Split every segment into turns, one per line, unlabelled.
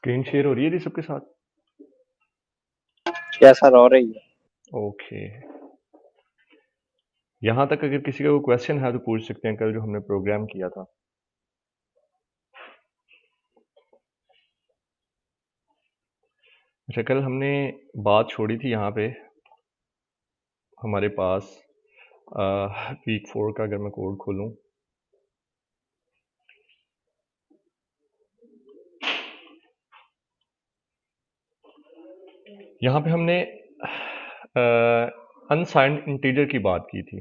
Screen share हो रही है जी सबके साथ?
यस सर, हो रही है।
ओके। यहाँ तक अगर किसी का कोई क्वेश्चन है तो पूछ सकते हैं, कल जो हमने प्रोग्राम किया था। अच्छा, कल हमने बात छोड़ी थी यहाँ पे हमारे पास वीक 4 का अगर मैं कोड खोलूँ, यहाँ पे हमने अनसाइंड इंटीजर की बात की थी।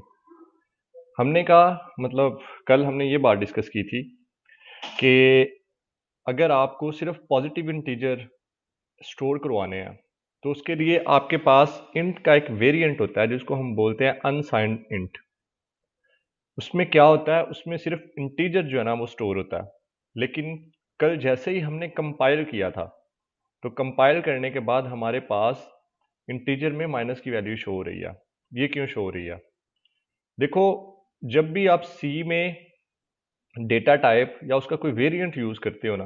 हमने कहा मतलब कल हमने ये बात डिस्कस की थी कि अगर आपको सिर्फ पॉजिटिव इंटीजर स्टोर करवाने हैं तो उसके लिए आपके पास इंट का एक वेरिएंट होता है जिसको हम बोलते हैं अनसाइंड इंट। उसमें क्या होता है, उसमें सिर्फ इंटीजर जो है ना वो स्टोर होता है। लेकिन कल जैसे ही हमने कंपाइल किया था तो कंपाइल करने के बाद हमारे पास इंटीजर में माइनस की वैल्यू शो हो रही है। ये क्यों शो हो रही है? देखो, जब भी आप सी में डेटा टाइप या उसका कोई वेरिएंट यूज करते हो ना,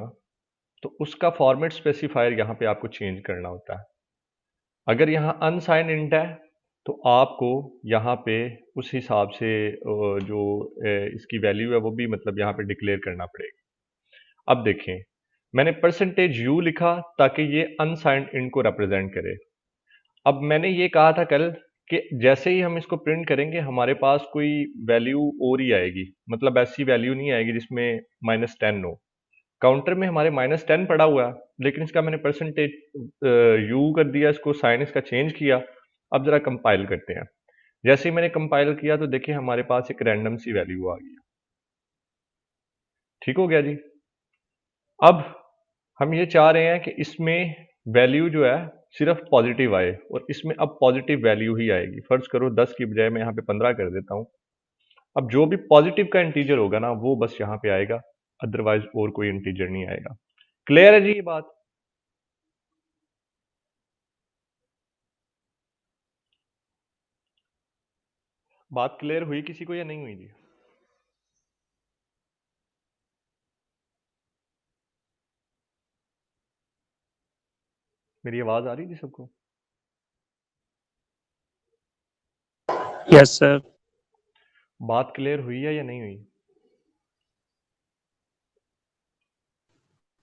तो उसका फॉर्मेट स्पेसिफायर यहाँ पे आपको चेंज करना होता है। अगर यहाँ अनसाइंड इंट है तो आपको यहाँ पे उस हिसाब से जो इसकी वैल्यू है वो भी मतलब यहाँ पे डिक्लेयर करना पड़ेगा। अब देखें, मैंने परसेंटेज यू लिखा ताकि ये अनसाइंड इंट को रिप्रेजेंट करे। अब मैंने ये कहा था कल कि जैसे ही हम इसको प्रिंट करेंगे हमारे पास कोई वैल्यू और ही आएगी, मतलब ऐसी वैल्यू नहीं आएगी जिसमें -10 हो। काउंटर में हमारे -10 पड़ा हुआ है, लेकिन इसका मैंने परसेंटेज यू कर दिया, इसको साइन इसका चेंज किया। अब जरा कंपाइल करते हैं। जैसे ही मैंने कंपाइल किया तो देखिए हमारे पास एक रैंडम सी वैल्यू आ गई। ठीक हो गया जी। अब हम ये चाह रहे हैं कि इसमें वैल्यू जो है सिर्फ पॉजिटिव आए, और इसमें अब पॉजिटिव वैल्यू ही आएगी। फर्ज करो 10 की बजाय मैं यहाँ पे 15 कर देता हूँ। अब जो भी पॉजिटिव का इंटीजर होगा ना वो बस यहाँ पे आएगा, अदरवाइज और कोई इंटीजर नहीं आएगा। क्लियर है जी ये बात? बात क्लियर हुई किसी को या नहीं हुई जी? मेरी आवाज आ रही थी सबको?
Yes sir.
बात क्लियर हुई है या नहीं हुई?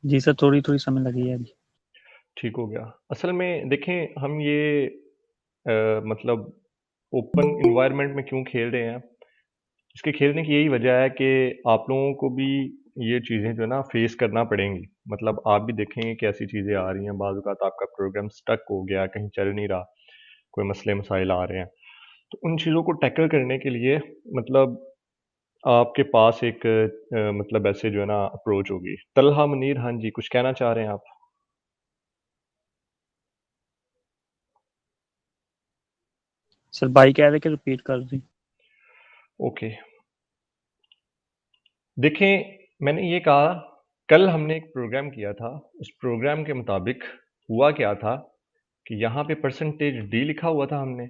जी सर, थोड़ी थोड़ी समय लगी है अभी।
ठीक हो गया। असल में देखें, हम ये मतलब ओपन इन्वायरमेंट में क्यों खेल रहे हैं, इसके खेलने की यही वजह है कि आप लोगों को भी ये चीज़ें जो है ना फेस करना पड़ेंगी। मतलब आप भी देखेंगे कि ऐसी चीज़ें आ रही हैं, बाज़ औक़ात आपका प्रोग्राम स्टक हो गया, कहीं चल नहीं रहा, कोई मसले मसाइल आ रहे हैं। तो उन चीज़ों को टैकल करने के लिए मतलब आपके पास एक मतलब ऐसे जो है ना अप्रोच होगी। तलहा मुनीर, हाँ जी, कुछ कहना चाह रहे हैं आप?
सर भाई कह रहे कि रिपीट कर दी।
ओके। देखें, मैंने ये कहा, कल हमने एक प्रोग्राम किया था। उस प्रोग्राम के मुताबिक हुआ क्या था कि यहाँ पे परसेंटेज डी लिखा हुआ था हमने,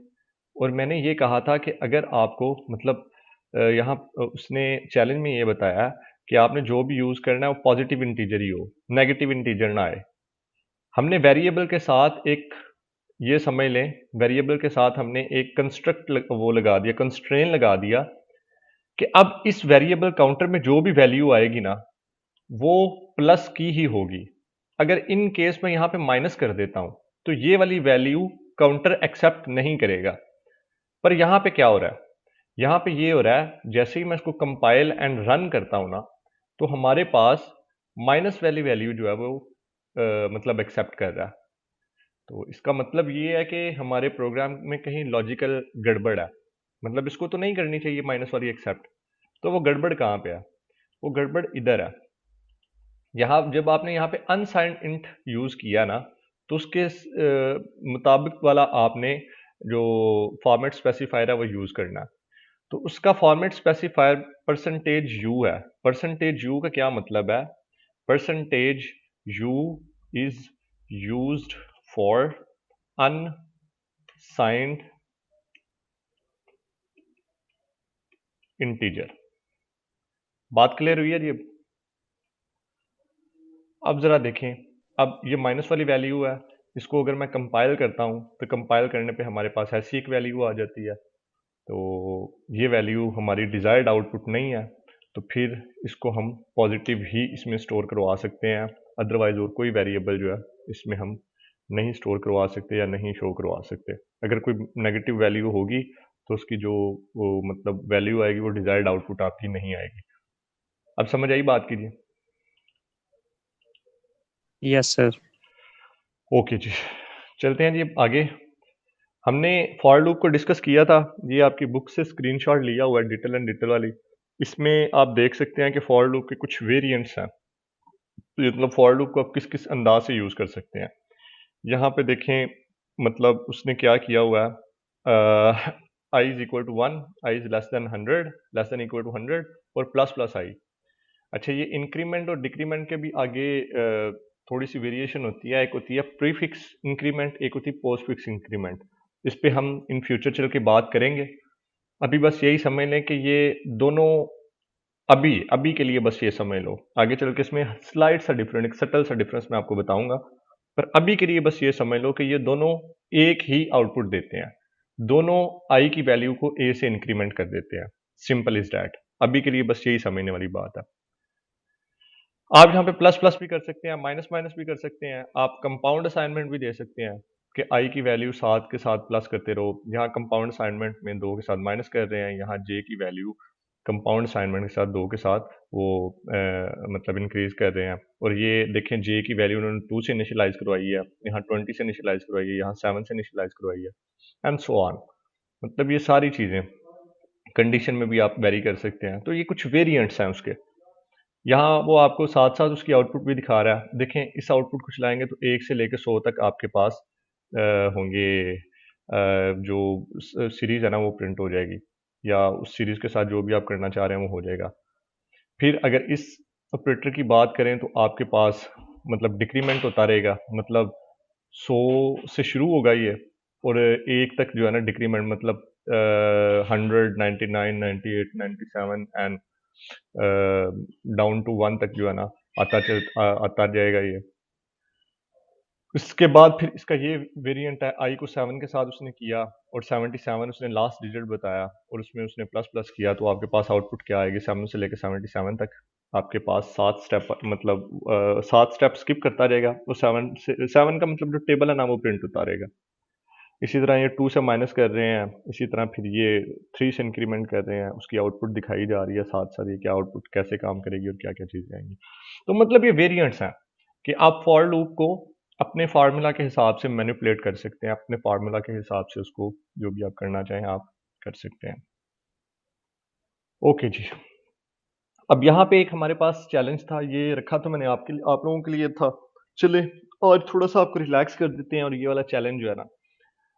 और मैंने ये कहा था कि अगर आपको मतलब यहाँ उसने चैलेंज में ये बताया कि आपने जो भी यूज़ करना है वो पॉजिटिव इंटीजर ही हो, नेगेटिव इंटीजर ना आए। हमने वेरिएबल के साथ एक, ये समझ लें, वेरिएबल के साथ हमने एक कंस्ट्रक्ट वो लगा दिया, कंस्ट्रेन लगा दिया कि अब इस वेरिएबल काउंटर में जो भी वैल्यू आएगी ना वो प्लस की ही होगी। अगर इन केस में यहाँ पे माइनस कर देता हूं तो ये वाली वैल्यू काउंटर एक्सेप्ट नहीं करेगा। पर यहाँ पे क्या हो रहा है, यहाँ पे ये हो रहा है जैसे ही मैं इसको कंपाइल एंड रन करता हूं ना, तो हमारे पास माइनस वाली वैल्यू जो है वो मतलब एक्सेप्ट कर रहा है। तो इसका मतलब ये है कि हमारे प्रोग्राम में कहीं लॉजिकल गड़बड़ है। मतलब इसको तो नहीं करनी चाहिए माइनस वाली एक्सेप्ट, तो वो गड़बड़ कहाँ पे है? वो गड़बड़ इधर है। यहाँ जब आपने यहाँ पे अनसाइंड इंट यूज किया ना, तो उसके मुताबिक वाला आपने जो फॉर्मेट स्पेसिफायर है वो यूज करना है। तो उसका फॉर्मेट स्पेसिफायर परसेंटेज यू है। परसेंटेज यू का क्या मतलब है? Percentage you is used for unsigned integer. बात क्लियर हुई है जी? अब जरा देखें, अब ये माइनस वाली वैल्यू है, इसको अगर मैं कंपाइल करता हूँ तो कंपाइल करने पे हमारे पास ऐसी एक वैल्यू आ जाती है। तो ये वैल्यू हमारी डिज़ायर्ड आउटपुट नहीं है, तो फिर इसको हम पॉजिटिव ही इसमें स्टोर करवा सकते हैं। अदरवाइज और कोई वेरिएबल जो है इसमें हम नहीं स्टोर करवा सकते या नहीं शो करवा सकते। अगर कोई नेगेटिव वैल्यू होगी तो उसकी जो वो मतलब वैल्यू आएगी वो डिज़ायर्ड आउटपुट आपकी नहीं आएगी। अब समझ आई बात कीजिए।
Yes sir.
ओके जी, चलते हैं जी आगे। हमने फॉर लूप को डिस्कस किया था। ये आपकी बुक से स्क्रीनशॉट लिया हुआ है, डिटेल एंड डिटेल वाली। इसमें आप देख सकते हैं कि फॉर लूप के कुछ वेरिएंट्स हैं। तो ये मतलब फॉर लूप को आप किस किस अंदाज से यूज़ कर सकते हैं। यहाँ पे देखें, मतलब उसने क्या किया हुआ है, I is equal to 1, I is less than 100, less than equal to 100 और प्लस प्लस आई। अच्छा, ये इंक्रीमेंट और डिक्रीमेंट के भी आगे थोड़ी सी वेरिएशन होती है। एक होती है प्रीफिक्स इंक्रीमेंट, एक होती है पोस्ट फिक्स इंक्रीमेंट। इस पे हम इन फ्यूचर चल के बात करेंगे। अभी बस यही समझ लें कि ये दोनों अभी अभी के लिए बस ये समझ लो। आगे चल के इसमें स्लाइड सा डिफरेंट, एक सटल सा डिफरेंस मैं आपको बताऊंगा। पर अभी के लिए बस ये समझ लो कि ये दोनों एक ही आउटपुट देते हैं। दोनों आई की वैल्यू को ए से इंक्रीमेंट कर देते हैं। Simple is that. अभी के लिए बस यही समझने वाली बात है। आप यहाँ पे प्लस प्लस भी कर सकते हैं, माइनस माइनस भी कर सकते हैं। आप कंपाउंड असाइनमेंट भी दे सकते हैं कि आई की वैल्यू 7 के साथ प्लस करते रहो। यहाँ कंपाउंड असाइनमेंट में 2 के साथ माइनस कर रहे हैं, यहाँ जे की वैल्यू कंपाउंड असाइनमेंट के साथ 2 के साथ वो मतलब इंक्रीज कर रहे हैं। और ये देखें, जे की वैल्यू उन्होंने 2 से इनिशियलाइज करवाई है, यहाँ 20 से इनिशियलाइज करवाई है, यहाँ 7 से इनिशियलाइज करवाई है, एंड सो ऑन। मतलब ये सारी चीज़ें कंडीशन में भी आप वेरी कर सकते हैं। तो ये कुछ वेरिएंट्स हैं उसके। यहाँ वो आपको साथ साथ उसकी आउटपुट भी दिखा रहा है। देखें, इस आउटपुट को चलाएंगे तो 1 से लेकर 100 तक आपके पास होंगे, जो सीरीज है ना वो प्रिंट हो जाएगी, या उस सीरीज के साथ जो भी आप करना चाह रहे हैं वो हो जाएगा। फिर अगर इस ऑपरेटर की बात करें तो आपके पास मतलब डिक्रीमेंट होता रहेगा। मतलब 100 से शुरू होगा ये, और 1 तक जो है ना डिक्रीमेंट, मतलब 100, 99, 98, 97 एंड डाउन टू 1 तक जो है ना आता जाएगा ये। इसके बाद फिर इसका ये वेरिएंट है, आई को 7 के साथ उसने किया और 77 उसने लास्ट डिजिट बताया और उसमें उसने प्लस प्लस किया। तो आपके पास आउटपुट क्या आएगी, 7 से लेकर 77 तक आपके पास 7 स्टेप, मतलब 7 स्टेप स्किप करता रहेगा। और 7 का मतलब जो टेबल है ना वो प्रिंट होता रहेगा। इसी तरह ये 2 से माइनस कर रहे हैं, इसी तरह फिर ये 3 से इंक्रीमेंट कर रहे हैं, उसकी आउटपुट दिखाई जा रही है साथ साथ, ये क्या आउटपुट कैसे काम करेगी और क्या क्या चीज़ें आएंगी। तो मतलब ये वेरिएंट्स हैं कि आप फॉर लूप को अपने फार्मूला के हिसाब से मैनिपुलेट कर सकते हैं, अपने फार्मूला के हिसाब से उसको जो भी आप करना चाहें आप कर सकते हैं। ओके जी, अब यहाँ पे एक हमारे पास चैलेंज था, ये रखा तो मैंने आपके लिए, आप लोगों के लिए था। चले और थोड़ा सा आपको रिलैक्स कर देते हैं और ये वाला चैलेंज जो है ना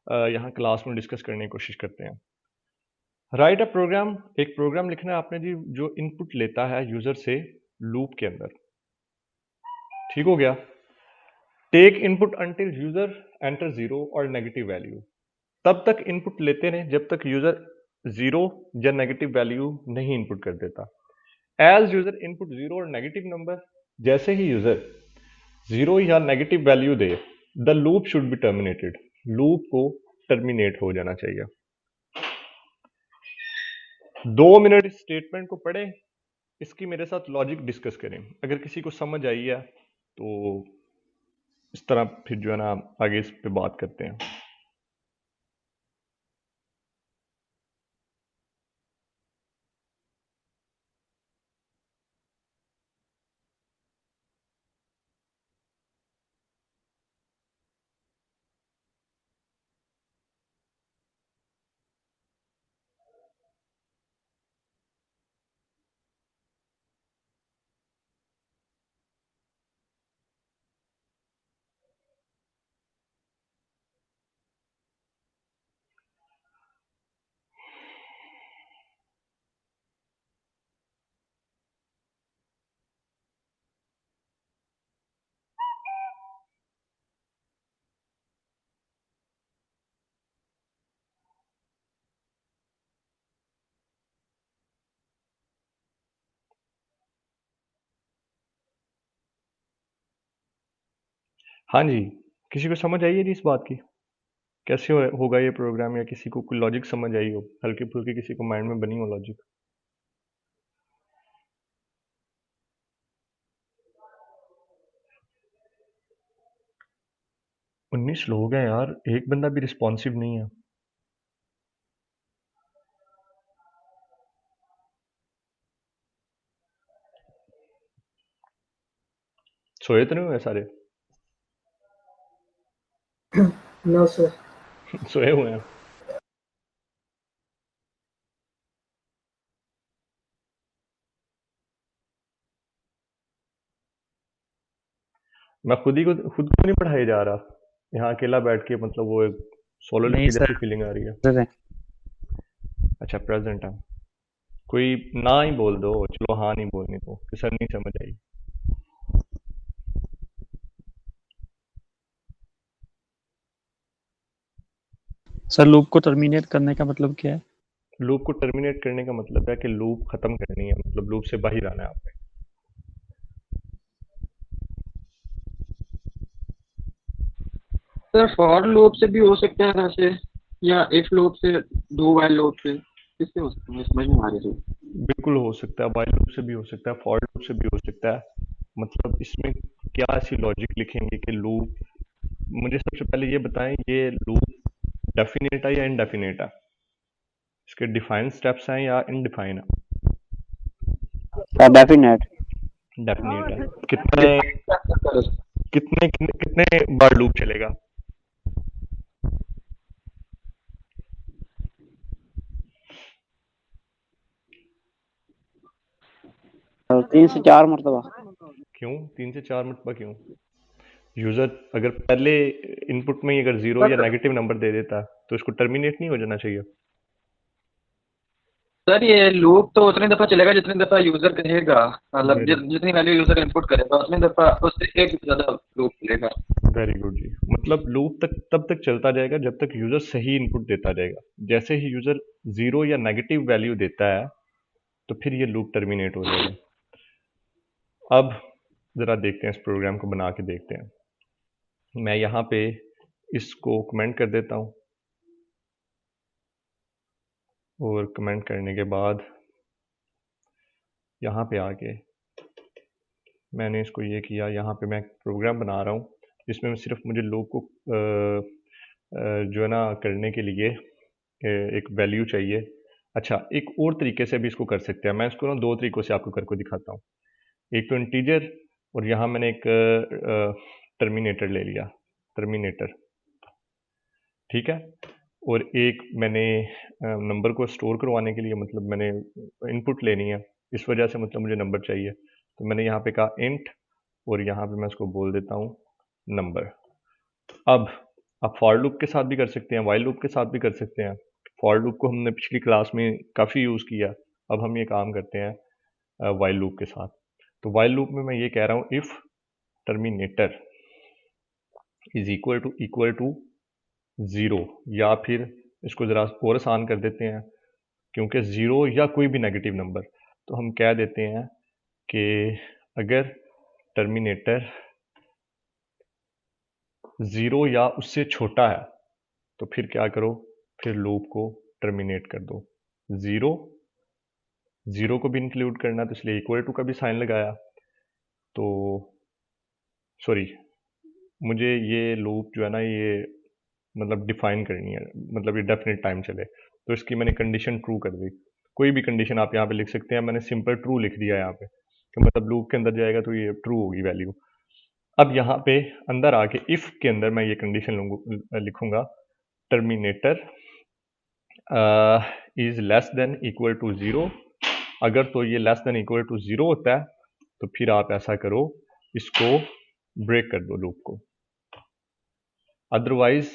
यहाँ क्लास में डिस्कस करने की कोशिश करते हैं। राइट अ प्रोग्राम, एक प्रोग्राम लिखना है आपने जी जो इनपुट लेता है यूजर से लूप के अंदर। ठीक हो गया। Take input until user enter zero और नेगेटिव वैल्यू। तब तक इनपुट लेते रहे जब तक यूजर जीरो या नेगेटिव वैल्यू नहीं इनपुट कर देता। एज यूजर इनपुट जीरो और नेगेटिव नंबर, जैसे ही यूजर जीरो या नेगेटिव वैल्यू दे, the loop should be terminated. Loop को टर्मिनेट हो जाना चाहिए। 2 मिनट इस स्टेटमेंट को पढ़ें, इसकी मेरे साथ लॉजिक डिस्कस करें। अगर किसी को समझ आई है तो इस तरह फिर जो है ना आगे इस पे बात करते हैं। हाँ जी, किसी को समझ आई है जी इस बात की? कैसे होगा ये प्रोग्राम, या किसी को कोई लॉजिक समझ आई हो, हल्की फुल्की किसी को माइंड में बनी हो लॉजिक? 19 लोग हैं यार, एक बंदा भी रिस्पॉन्सिव नहीं है। सोए तो नहीं हुए सारे?
No sir.
सोए हुए हैं। मैं खुद को नहीं पढ़ाया जा रहा, यहाँ अकेला बैठ के, मतलब वो एक सोलो
नहीं
लेक्चर
सर।
जैसी फीलिंग आ रही है।
सर
अच्छा, प्रेजेंट है। कोई ना ही बोल दो, चलो हाँ नहीं बोलनी तो कि सर नहीं समझ आई।
सर लूप को टर्मिनेट करने का मतलब क्या है?
लूप को टर्मिनेट करने का मतलब है कि लूप खत्म करनी है, मतलब लूप से बाहर आना है आपने।
सर फॉर लूप से भी हो सकता है वैसे, या इफ लूप से, डू वाइल लूप से, किससे हो सकता है समझ में आ रही है।
बिल्कुल हो सकता है, व्हाइल लूप से भी हो सकता है, फॉर लूप से भी हो सकता है। मतलब इसमें क्या ऐसी लॉजिक लिखेंगे कि लूप, मुझे सबसे पहले ये बताएं, ये लूप डेफिनेट है या इनडेफिनेट है? इसके डिफाइन स्टेप्स हैं या इनडिफाइन है?
डेफिनेट।
डेफिनेट है। कितने
डिफाइन क्या है?
कितने कितने कितने बार लूप चलेगा?
3 से 4 मरतबा।
क्यों 3 से 4 मरतबा क्यों? यूजर अगर पहले इनपुट में ही अगर जीरो या
सर
नेगेटिव नंबर दे देता तो इसको टर्मिनेट नहीं हो जाना चाहिए?
सर ये लूप तो उतनी दफा चलेगा जितनी दफा यूजर कहेगा, मतलब
वेरी
जितनी वैल्यू यूजर इनपुट करेगा उतनी दफा उससे एक से ज्यादा लूप चलेगा।
वेरी गुड जी। मतलब लूप तक तब तक चलता जाएगा जब तक यूजर सही इनपुट देता जाएगा। जैसे ही यूजर जीरो या नेगेटिव वैल्यू देता है तो फिर ये लूप टर्मिनेट हो जाएगा। अब जरा देखते हैं, इस प्रोग्राम को बना के देखते हैं। मैं यहाँ पे इसको कमेंट कर देता हूँ, और कमेंट करने के बाद यहाँ पे आके मैंने इसको ये किया, यहाँ पे मैं एक प्रोग्राम बना रहा हूँ जिसमें मैं सिर्फ मुझे लूप को जो है ना करने के लिए एक वैल्यू चाहिए। अच्छा, एक और तरीके से भी इसको कर सकते हैं, मैं इसको ना दो तरीकों से आपको करके दिखाता हूँ। एक तो इंटीजर, और यहाँ मैंने एक टर्मिनेटर ले लिया, टर्मिनेटर, ठीक है। और एक मैंने नंबर को स्टोर करवाने के लिए, मतलब मैंने इनपुट लेनी है, इस वजह से मतलब मुझे नंबर चाहिए, तो मैंने यहाँ पे कहा इंट, और यहाँ पे मैं इसको बोल देता हूँ नंबर। अब आप फॉर लूप के साथ भी कर सकते हैं, वाइल लूप के साथ भी कर सकते हैं। फॉर लूप को हमने पिछली क्लास में काफ़ी यूज़ किया, अब हम ये काम करते हैं वाइल लूप के साथ। तो वाइल लूप में मैं ये कह रहा हूँ, if terminator is equal to zero, या फिर इसको ज़रा और आसान कर देते हैं, क्योंकि ज़ीरो या कोई भी नेगेटिव नंबर, तो हम कह देते हैं कि अगर टर्मिनेटर ज़ीरो या उससे छोटा है तो फिर क्या करो, फिर लूप को टर्मिनेट कर दो। ज़ीरो, ज़ीरो को भी इंक्लूड करना, तो इसलिए इक्वल टू का भी साइन लगाया। तो सॉरी, मुझे ये लूप जो है ना, ये मतलब डिफाइन करनी है, मतलब ये डेफिनेट टाइम चले, तो इसकी मैंने कंडीशन ट्रू कर दी। कोई भी कंडीशन आप यहाँ पे लिख सकते हैं, मैंने सिंपल ट्रू लिख दिया यहाँ पे, कि मतलब लूप के अंदर जाएगा तो ये ट्रू होगी वैल्यू। अब यहाँ पे अंदर आके इफ़ के अंदर मैं ये कंडीशन लिखूंगा, terminator is less than equal to zero. अगर तो ये less than equal to zero होता है तो फिर आप ऐसा करो, इसको ब्रेक कर दो लूप को। अदरवाइज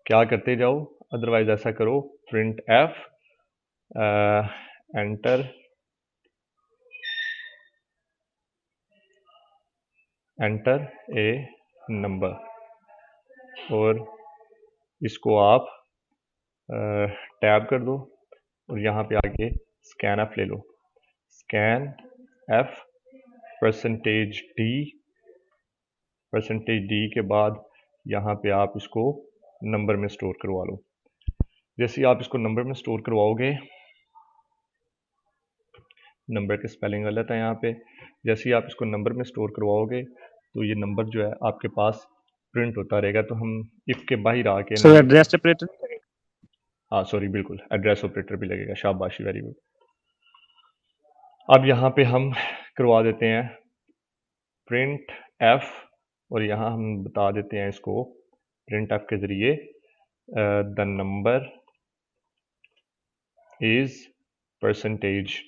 क्या करते जाओ, अदरवाइज ऐसा करो, print F enter enter a number, और इसको आप टैब कर दो, और यहाँ पे आके स्कैन एफ ले लो। Scanf percentage D percentage D के बाद यहाँ पे आप इसको नंबर में स्टोर करवा लो। जैसे ही आप इसको नंबर में स्टोर करवाओगे, नंबर की स्पेलिंग गलत है यहाँ पे, जैसे ही आप इसको नंबर में स्टोर करवाओगे तो ये नंबर जो है आपके पास प्रिंट होता रहेगा। तो हम इफ़ के बाहर आके
सर एड्रेस सेपरेटर नहीं लगेगा?
हाँ सॉरी, बिल्कुल एड्रेस ऑपरेटर भी लगेगा, शाबाशी, वेरी गुड। अब यहाँ पे हम करवा देते हैं प्रिंट एफ, और यहाँ हम बता देते हैं इसको प्रिंट एफ के ज़रिए the number is percentage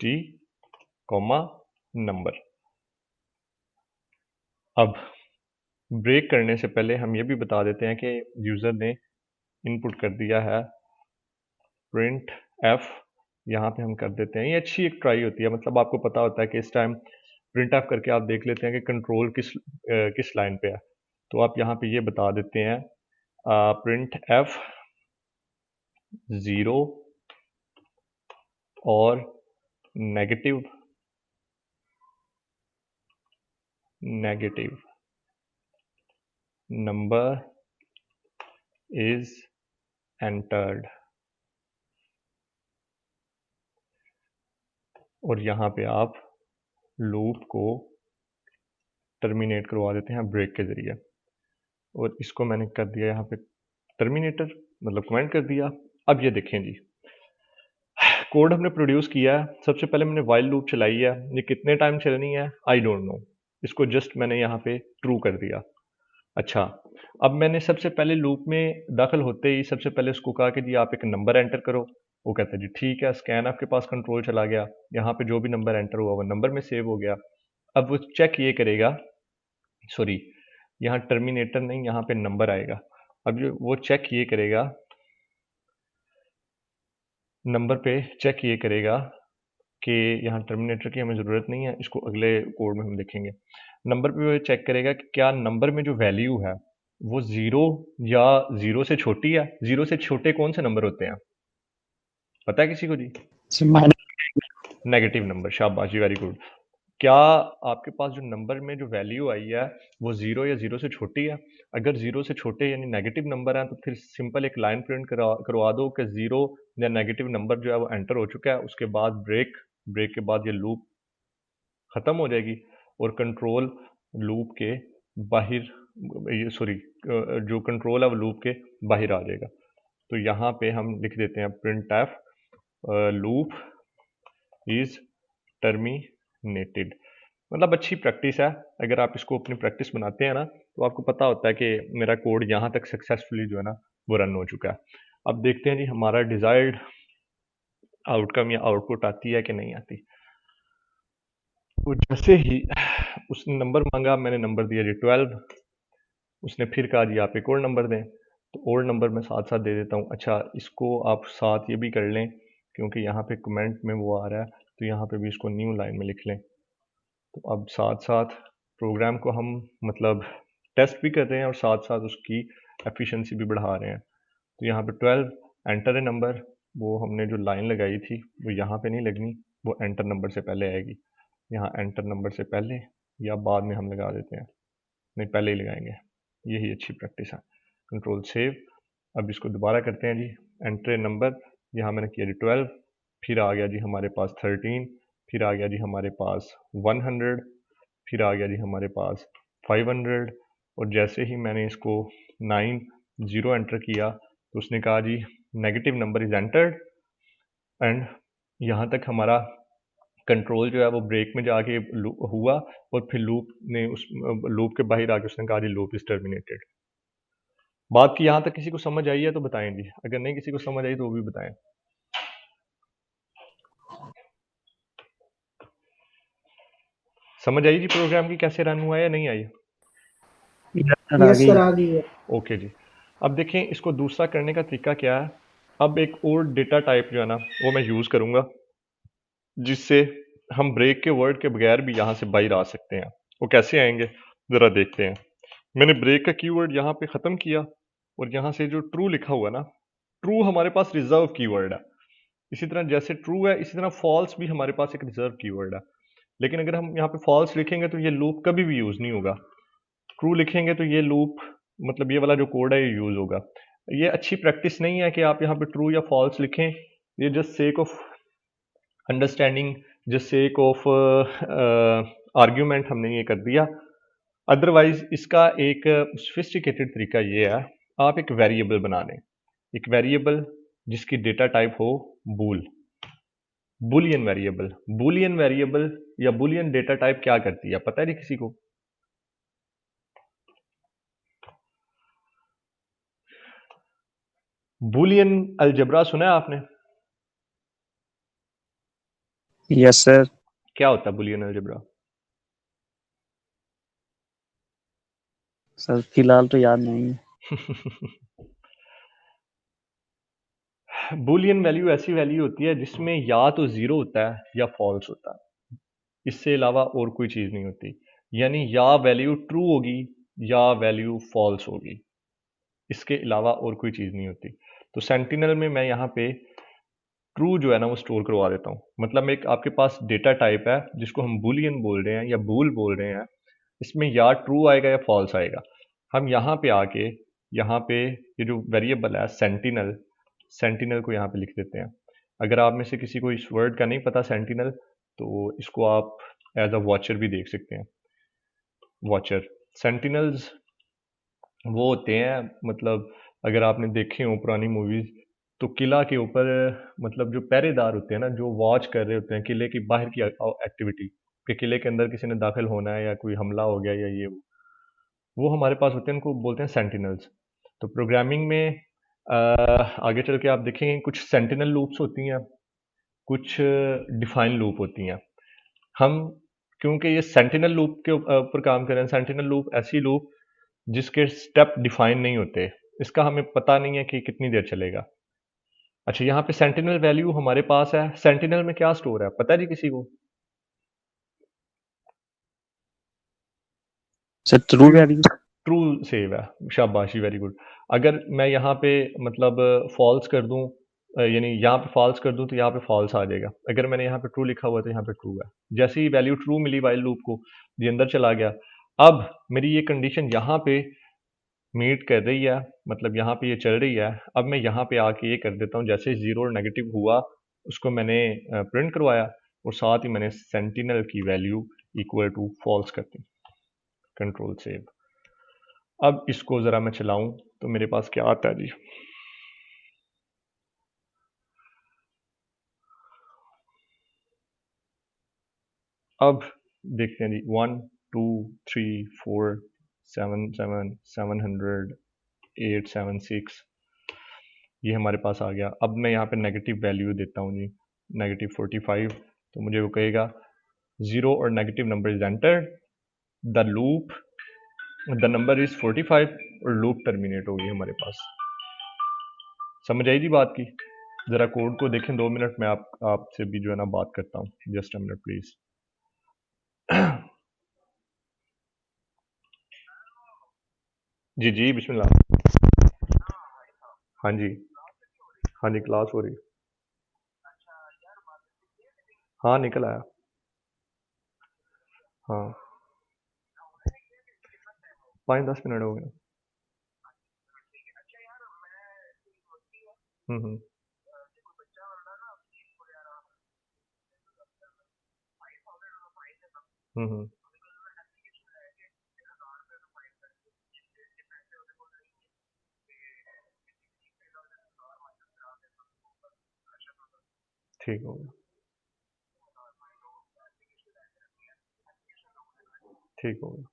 D comma number. अब ब्रेक करने से पहले हम ये भी बता देते हैं कि यूज़र ने इनपुट कर दिया है प्रिंट एफ, यहाँ पे हम कर देते हैं। ये अच्छी एक ट्राई होती है, मतलब आपको पता होता है कि इस टाइम प्रिंट एफ करके आप देख लेते हैं कि कंट्रोल किस लाइन पे है। तो आप यहाँ पे ये बता देते हैं प्रिंट एफ 0 और नेगेटिव नंबर इज एंटर्ड, और यहाँ पे आप लूप को टर्मिनेट करवा देते हैं ब्रेक के ज़रिए। और इसको मैंने कर दिया यहाँ पे टर्मिनेटर, मतलब कमेंट कर दिया। अब ये देखें जी, कोड हमने प्रोड्यूस किया है। सबसे पहले मैंने वाइल लूप चलाई है, ये कितने टाइम चलनी है आई डोंट नो, इसको जस्ट मैंने यहाँ पे ट्रू कर दिया। अच्छा, अब मैंने सबसे पहले लूप में दाखिल होते ही सबसे पहले उसको कहा कि जी आप एक नंबर एंटर करो। वो कहता है जी ठीक है, स्कैन आपके पास कंट्रोल चला गया, यहाँ पे जो भी नंबर एंटर हुआ वो नंबर में सेव हो गया। अब वो चेक ये करेगा, सॉरी यहाँ टर्मिनेटर नहीं, यहाँ पे नंबर आएगा। अब वो चेक ये करेगा, नंबर पे चेक ये करेगा कि यहाँ टर्मिनेटर की हमें ज़रूरत नहीं है, इसको अगले कोड में हम देखेंगे। नंबर पे वो चेक करेगा कि क्या नंबर में जो वैल्यू है वो 0 या 0 से छोटी है। 0 से छोटे कौन से नंबर होते हैं, पता है किसी को जी?
सर माइनस
नेगेटिव नंबर, शाबाशी, वेरी गुड। क्या आपके पास जो नंबर में जो वैल्यू आई है वो 0 या 0 से छोटी है? अगर 0 से छोटे यानी नेगेटिव नंबर है तो फिर सिंपल एक लाइन प्रिंट करवा दो कि 0 या नेगेटिव नंबर जो है वो एंटर हो चुका है। उसके बाद ब्रेक के बाद ये लूप ख़त्म हो जाएगी और कंट्रोल लूप के बाहर, ये सॉरी जो कंट्रोल है वो लूप के बाहर आ जाएगा। तो यहाँ पे हम लिख देते हैं print F loop is terminated. मतलब अच्छी प्रैक्टिस है, अगर आप इसको अपनी प्रैक्टिस बनाते हैं ना तो आपको पता होता है कि मेरा कोड यहाँ तक सक्सेसफुली जो है ना वो रन हो चुका है। अब देखते हैं जी हमारा डिज़ायर्ड आउटकम या आउटपुट आती है कि नहीं आती। तो जैसे ही उसने नंबर मांगा, मैंने नंबर दिया जी 12। उसने फिर कहा जी आप एक और नंबर दें, तो और नंबर मैं साथ साथ दे देता हूँ। अच्छा, इसको आप साथ ये भी कर लें क्योंकि यहाँ पे कमेंट में वो आ रहा है, तो यहाँ पे भी इसको न्यू लाइन में लिख लें। तो अब साथ साथ प्रोग्राम को हम मतलब टेस्ट भी कर रहे हैं और साथ साथ उसकी एफिशिएंसी भी बढ़ा रहे हैं। तो यहाँ पे 12 एंटर ए नंबर, वो हमने जो लाइन लगाई थी वो यहाँ पे नहीं लगनी, वो एंटर नंबर से पहले आएगी। यहाँ एंटर नंबर से पहले या बाद में हम लगा देते हैं, नहीं पहले ही लगाएंगे, यही अच्छी प्रैक्टिस है। Control save. अब इसको दोबारा करते हैं जी, एंटर ए नंबर, यहाँ मैंने किया जी 12, फिर आ गया जी हमारे पास 13, फिर आ गया जी हमारे पास 100, फिर आ गया जी हमारे पास 500। और जैसे ही मैंने इसको 90 एंटर किया तो उसने कहा जी negative number is entered, and यहाँ तक हमारा कंट्रोल जो है वो ब्रेक में जाके हुआ और फिर लूप ने उस लूप के बाहर आके उसने कहा जी लूप इज टर्मिनेटेड। बात की यहाँ तक किसी को समझ आई है तो बताएं जी, अगर नहीं किसी को समझ आई तो वो भी बताएं। समझ आई जी प्रोग्राम की कैसे रन हुआ है या नहीं आई?
यस सर आ गई है।
ओके जी। अब देखें इसको दूसरा करने का तरीका क्या है। अब एक और डेटा टाइप जो है ना वो मैं यूज़ करूँगा जिससे हम ब्रेक के वर्ड के बगैर भी यहाँ से बाहर आ सकते हैं। वो कैसे आएंगे ज़रा देखते हैं। मैंने ब्रेक का कीवर्ड यहाँ पे ख़त्म किया और यहाँ से जो ट्रू लिखा हुआ ना, ट्रू हमारे पास रिजर्व कीवर्ड है। इसी तरह जैसे ट्रू है, इसी तरह फॉल्स भी हमारे पास एक रिजर्व कीवर्ड है। लेकिन अगर हम यहाँ पे फॉल्स लिखेंगे तो ये लूप कभी भी यूज नहीं होगा। ट्रू लिखेंगे तो ये लूप, मतलब ये वाला जो कोड है, ये यूज होगा। ये अच्छी प्रैक्टिस नहीं है कि आप यहाँ पे ट्रू या फॉल्स लिखें। ये just sake of understanding, just sake of argument हमने ये कर दिया। अदरवाइज इसका एक सोफिस्टिकेटेड तरीका ये है, आप एक वेरिएबल बना लें, एक वेरिएबल जिसकी डेटा टाइप हो बूल, बुलियन वेरिएबल। बुलियन वेरिएबल या बुलियन डेटा टाइप क्या करती है, पता है नहीं किसी को? बुलियन अलजबरा सुना है आपने?
Yes sir.
क्या होता है बुलियन अलजबरा?
सर फिलहाल तो याद नहीं है।
बुलियन वैल्यू ऐसी वैल्यू होती है जिसमें या तो जीरो होता है या फॉल्स होता है, इससे अलावा और कोई चीज नहीं होती। यानी या वैल्यू ट्रू होगी या वैल्यू फॉल्स होगी, इसके अलावा और कोई चीज नहीं होती। तो सेंटिनल में मैं यहाँ पे ट्रू जो है ना वो स्टोर करवा देता हूँ। मतलब एक आपके पास डेटा टाइप है जिसको हम बुलियन बोल रहे हैं या बूल बोल रहे हैं, इसमें या ट्रू आएगा या फॉल्स आएगा। हम यहाँ पे आके यहाँ पे ये जो वेरिएबल है सेंटिनल, सेंटिनल को यहाँ पे लिख देते हैं। अगर आप में से किसी को इस वर्ड का नहीं पता सेंटिनल, तो इसको आप एज अ वॉचर भी देख सकते हैं। वॉचर, सेंटिनल्स वो होते हैं, मतलब अगर आपने देखे हो पुरानी मूवीज, तो किला के ऊपर मतलब जो पहरेदार होते हैं ना, जो वॉच कर रहे होते हैं किले की बाहर की एक्टिविटी, कि किले के अंदर किसी ने दाखिल होना है या कोई हमला हो गया या ये वो हमारे पास होते हैं, उनको बोलते हैं सेंटिनल्स। तो प्रोग्रामिंग में आगे चल के आप देखेंगे कुछ सेंटिनल लूप्स होती हैं, कुछ डिफाइन लूप होती हैं। हम क्योंकि ये सेंटिनल लूप के ऊपर काम कर रहे हैं, सेंटिनल लूप ऐसी लूप जिसके स्टेप डिफाइन नहीं होते, इसका हमें पता नहीं है कि कितनी देर चलेगा। अच्छा, यहाँ पे सेंटिनल वैल्यू हमारे पास है, सेंटिनल में क्या स्टोर है पता है जी किसी को?
Sir true value.
True save है, शाबाशी, वेरी गुड। अगर मैं यहाँ पे मतलब फॉल्स कर दूं, यानी यहाँ पे फॉल्स कर दूं तो यहाँ पे फॉल्स आ जाएगा। अगर मैंने यहाँ पे ट्रू लिखा हुआ है तो यहाँ पे ट्रू है। जैसे ही वैल्यू ट्रू मिली वाइल लूप को, ये अंदर चला गया। अब मेरी ये कंडीशन यहाँ पे मीट कर रही है, मतलब यहाँ पे ये चल रही है। अब मैं यहाँ पे आके ये कर देता हूँ, जैसे जीरो और नेगेटिव हुआ उसको मैंने प्रिंट करवाया, और साथ ही मैंने सेंटिनल की वैल्यू इक्वल टू फॉल्स कर दी। Control save. अब इसको ज़रा मैं चलाऊं तो मेरे पास क्या आता है जी। अब देखते हैं जी, 1 2 3 4 7 7 700 8 7 6, ये हमारे पास आ गया। अब मैं यहाँ पे नेगेटिव वैल्यू देता हूँ जी, -45, तो मुझे वो कहेगा जीरो और negative number is entered, the loop, the number is 45, और लूप टर्मिनेट हो गई हमारे पास। समझ आई जी बात की? जरा कोड को देखें, 2 मिनट में आपसे भी जो है ना बात करता हूँ। Just a minute please. जी जी, बिस्मिल्लाह। हाँ जी, हाँ जी, क्लास हो रही। हाँ, निकल आया। हाँ, 5-10 मिनट हो गए। हम्म। हम्म। ठीक हो गया, ठीक हो गया।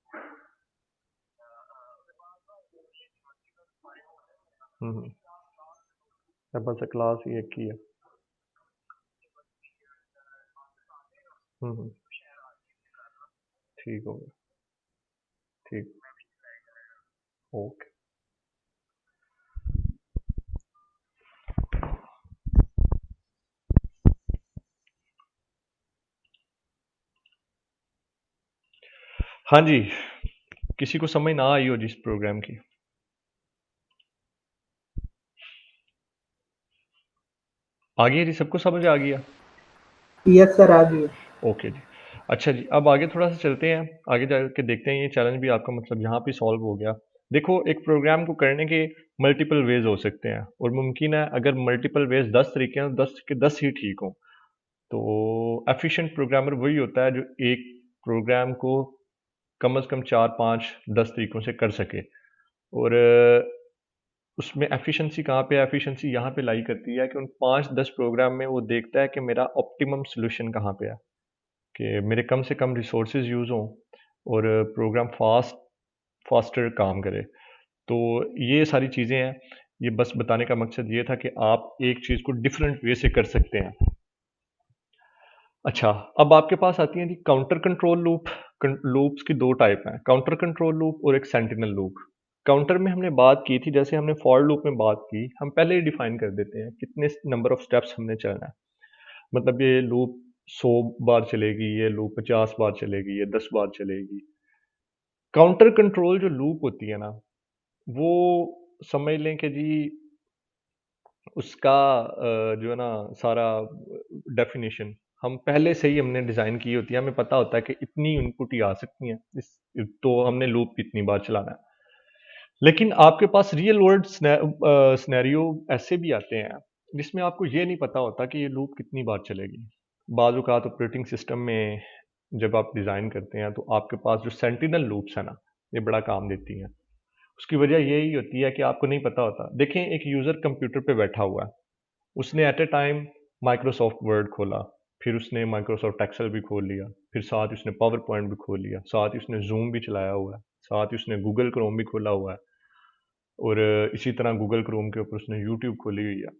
हम्म। अब बस क्लास ही एक ही है। हम्म। ठीक हो गया। ठीक। ओके। हाँ जी, किसी को समझ ना आई हो जिस प्रोग्राम की? आ गया जी, सबको समझ आ गया?
यस सर, आ गई।
ओके जी। अच्छा जी, अब आगे थोड़ा सा चलते हैं, आगे जाके देखते हैं ये चैलेंज भी आपका मतलब यहाँ पे सॉल्व हो गया। देखो, एक प्रोग्राम को करने के मल्टीपल वेज हो सकते हैं और मुमकिन है अगर मल्टीपल वेज 10 तरीके हैं तो 10 के 10 ही ठीक हों। तो एफिशिएंट प्रोग्रामर वही होता है जो एक प्रोग्राम को कम से कम 4, 5, 10 तरीकों से कर सके। और उसमें एफिशिएंसी कहाँ पे है? एफिशिएंसी यहाँ पे लाई करती है कि उन 5-10 प्रोग्राम में वो देखता है कि मेरा ऑप्टिमम सॉल्यूशन कहाँ पे है, कि मेरे कम से कम रिसोर्सेज यूज़ हों और प्रोग्राम फास्टर काम करे। तो ये सारी चीज़ें हैं, ये बस बताने का मकसद ये था कि आप एक चीज़ को डिफरेंट वे से कर सकते हैं। अच्छा, अब आपके पास आती है जी काउंटर कंट्रोल लूप। लूप्स की दो टाइप हैं, काउंटर कंट्रोल लूप और एक सेंटिनल लूप। काउंटर में हमने बात की थी, जैसे हमने फॉर लूप में बात की, हम पहले ही डिफाइन कर देते हैं कितने नंबर ऑफ स्टेप्स हमने चलना है। मतलब ये लूप 100 बार चलेगी, ये लूप 50 बार चलेगी, ये 10 बार चलेगी। काउंटर कंट्रोल जो लूप होती है ना, वो समझ लें कि जी उसका जो है ना सारा डेफिनेशन हम पहले से ही हमने डिज़ाइन की होती है, हमें पता होता है कि इतनी इनपुट ही आ सकती हैं इस, तो हमने लूप कितनी बार चलाना है। लेकिन आपके पास रियल वर्ल्ड सिनेरियो ऐसे भी आते हैं जिसमें आपको ये नहीं पता होता कि ये लूप कितनी बार चलेगी। बाज़ औक़ात ऑपरेटिंग सिस्टम में जब आप डिज़ाइन करते हैं तो आपके पास जो सेंटिनल लूप्स है ना, ये बड़ा काम देती हैं। उसकी वजह यही होती है कि आपको नहीं पता होता। देखें, एक यूज़र कंप्यूटर पे बैठा हुआ है, उसने at a time Microsoft Word खोला, फिर उसने माइक्रोसॉफ्ट एक्सेल भी खोल लिया, फिर साथ ही उसने पावर पॉइंट भी खोल लिया, साथ ही उसने जूम भी चलाया हुआ है, साथ ही उसने गूगल क्रोम भी खोला हुआ है और इसी तरह गूगल क्रोम के ऊपर उसने यूट्यूब खोली हुई है।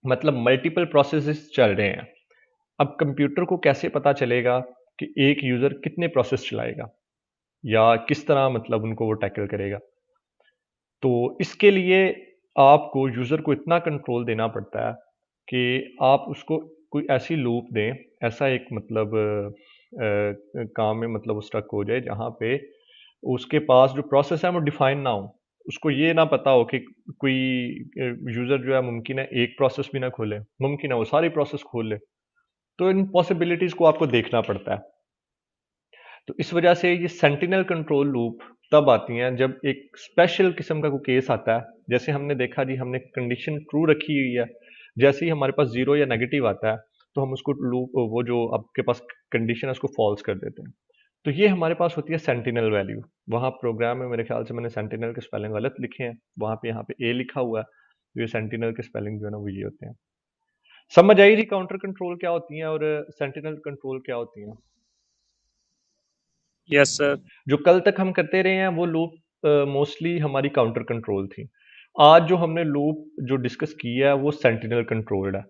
मतलब मल्टीपल प्रोसेसेस चल रहे हैं। अब कंप्यूटर को कैसे पता चलेगा कि एक यूज़र कितने प्रोसेस चलाएगा या किस तरह मतलब उनको वो टैकल करेगा? तो इसके लिए आपको यूज़र को इतना कंट्रोल देना पड़ता है कि आप उसको कोई ऐसी लूप दें, ऐसा एक मतलब काम में मतलब वो स्टक हो जाए जहाँ पे उसके पास जो प्रोसेस है वो डिफाइन ना हो। उसको ये ना पता हो कि कोई यूज़र जो है मुमकिन है एक प्रोसेस भी ना खोले, मुमकिन है वो सारी प्रोसेस खोल ले। तो इन पॉसिबिलिटीज़ को आपको देखना पड़ता है। तो इस वजह से ये सेंटिनल कंट्रोल लूप तब आती हैं जब एक स्पेशल किस्म का कोई केस आता है। जैसे हमने देखा जी, हमने कंडीशन ट्रू रखी हुई है, जैसे ही हमारे पास जीरो या नेगेटिव आता है तो हम उसको लूप, वो जो आपके पास कंडीशन है उसको फॉल्स कर देते हैं। तो ये हमारे पास होती है सेंटिनल वैल्यू। वहाँ प्रोग्राम में मेरे ख्याल से मैंने सेंटिनल के स्पेलिंग गलत लिखे हैं, वहाँ पे यहाँ पे ए लिखा हुआ है। तो ये सेंटिनल के स्पेलिंग जो है ना वो ये होते हैं। समझ आई जी काउंटर कंट्रोल क्या होती हैं और सेंटिनल कंट्रोल क्या होती हैं?
Yes sir.
जो कल तक हम करते रहे हैं वो लूप मोस्टली हमारी काउंटर कंट्रोल थी। आज जो हमने लूप जो डिस्कस किया है वो सेंटिनल कंट्रोल्ड है।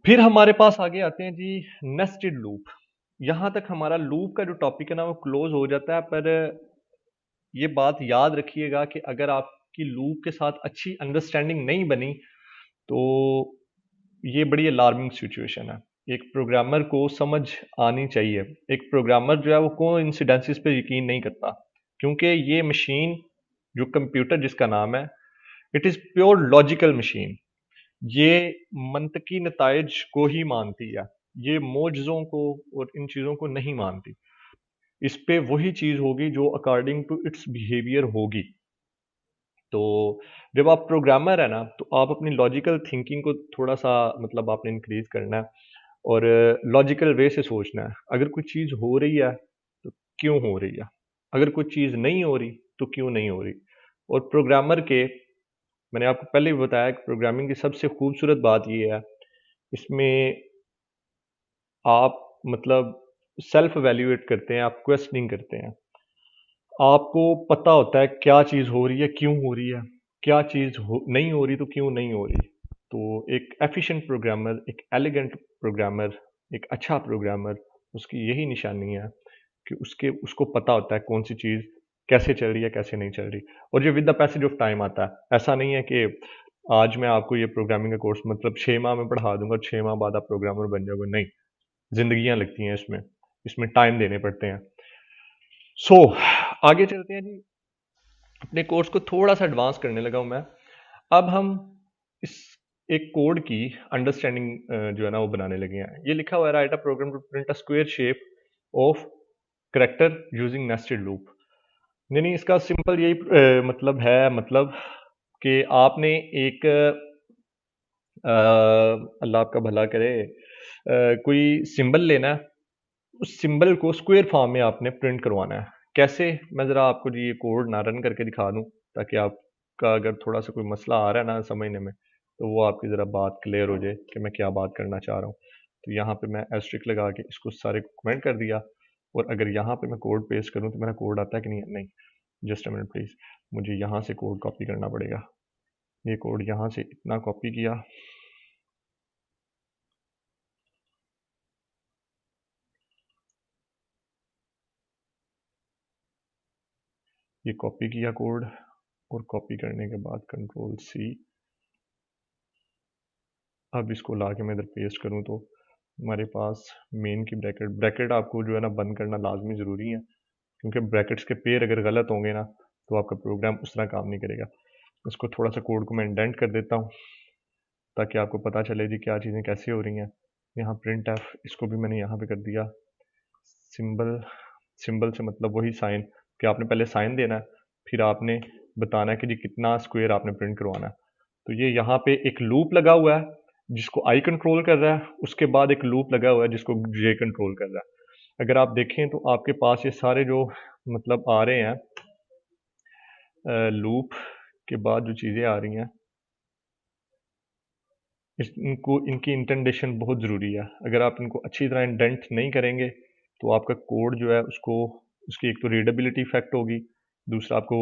फिर हमारे पास आगे आते हैं जी नेस्टेड लूप। यहाँ तक हमारा लूप का जो टॉपिक है ना वो क्लोज हो जाता है, पर ये बात याद रखिएगा कि अगर आपकी लूप के साथ अच्छी अंडरस्टैंडिंग नहीं बनी तो ये बड़ी अलार्मिंग सिचुएशन है। एक प्रोग्रामर को समझ आनी चाहिए। एक प्रोग्रामर जो है वो कोइंसिडेंसेस पे यकीन नहीं करता, क्योंकि ये मशीन जो कंप्यूटर जिसका नाम है, it is pure logical machine. ये मंतकी नताइज को ही मानती है, ये मोजज़ों को और इन चीज़ों को नहीं मानती। इस पे वही चीज़ होगी जो अकॉर्डिंग टू इट्स बिहेवियर होगी। तो जब आप प्रोग्रामर है ना, तो आप अपनी लॉजिकल थिंकिंग को थोड़ा सा मतलब आपने इंक्रीज करना है और लॉजिकल वे से सोचना है। अगर कोई चीज़ हो रही है तो क्यों हो रही है, अगर कोई चीज़ नहीं हो रही तो क्यों नहीं हो रही। और प्रोग्रामर के, मैंने आपको पहले भी बताया कि प्रोग्रामिंग की सबसे खूबसूरत बात ये है, इसमें आप मतलब सेल्फ एवेल्यूएट करते हैं, आप क्वेश्चनिंग करते हैं, आपको पता होता है क्या चीज़ हो रही है, क्यों हो रही है, क्या चीज़ नहीं हो रही तो क्यों नहीं हो रही। तो एक एफिशिएंट प्रोग्रामर, एक एलिगेंट प्रोग्रामर, एक अच्छा प्रोग्रामर, उसकी यही निशानी है कि उसको पता होता है कौन सी चीज़ कैसे चल रही है, कैसे नहीं चल रही। और ये with the passage of time आता है। ऐसा नहीं है कि आज मैं आपको ये प्रोग्रामिंग का कोर्स मतलब 6 माह में पढ़ा दूंगा, 6 माह बाद आप प्रोग्रामर बन जाओगे, नहीं। जिंदगियां लगती हैं इसमें, इसमें टाइम देने पड़ते हैं। सो आगे चलते हैं जी। अपने कोर्स को थोड़ा सा एडवांस करने लगा हूं मैं। अब हम इस एक कोड की अंडरस्टैंडिंग जो है ना वो बनाने लगे हैं। ये लिखा हुआ है write a program to print a square shape of character using nested loop. नहीं, इसका सिंपल यही मतलब है, मतलब कि आपने एक अल्लाह आपका भला करे, कोई सिंबल लेना है, उस सिंबल को स्क्वायर फॉर्म में आपने प्रिंट करवाना है। कैसे, मैं ज़रा आपको जी ये कोड ना रन करके दिखा दूं, ताकि आपका अगर थोड़ा सा कोई मसला आ रहा है ना समझने में, तो वो आपकी ज़रा बात क्लियर हो जाए कि मैं क्या बात करना चाह रहा हूँ। तो यहाँ पे मैं एस्ट्रिक लगा के इसको सारे को कमेंट कर दिया, और अगर यहाँ पे मैं कोड पेस्ट करूँ तो मेरा कोड आता है कि नहीं? नहीं, जस्ट अ मिनट प्लीज़, मुझे यहाँ से कोड कॉपी करना पड़ेगा। ये कोड यहाँ से इतना कॉपी किया, ये कॉपी किया कोड, और कॉपी करने के बाद कंट्रोल सी, अब इसको ला के मैं इधर पेस्ट करूँ तो हमारे पास मेन की ब्रैकेट आपको जो है ना बंद करना लाजमी ज़रूरी है, क्योंकि ब्रैकेट्स के पेयर अगर गलत होंगे ना तो आपका प्रोग्राम उस तरह काम नहीं करेगा। इसको थोड़ा सा कोड को मैं इंडेंट कर देता हूँ ताकि आपको पता चले जी क्या चीज़ें कैसे हो रही हैं। यहाँ प्रिंट एफ, इसको भी मैंने यहाँ पे कर दिया। सिंबल, सिंबल से मतलब वही साइन, कि आपने पहले साइन देना है, फिर आपने बताना है कि जी कितना स्क्वायर आपने प्रिंट करवाना है। तो ये यहाँ पे एक लूप लगा हुआ है जिसको आई कंट्रोल कर रहा है, उसके बाद एक लूप लगा हुआ है जिसको जे कंट्रोल कर रहा है। अगर आप देखें तो आपके पास ये सारे जो मतलब आ रहे हैं, लूप के बाद जो चीज़ें आ रही हैं, इनको इनकी इंटेंडेशन बहुत ज़रूरी है। अगर आप इनको अच्छी तरह इंडेंट नहीं करेंगे तो आपका कोड जो है उसको, उसकी एक तो रीडेबिलिटी इफेक्ट होगी, दूसरा आपको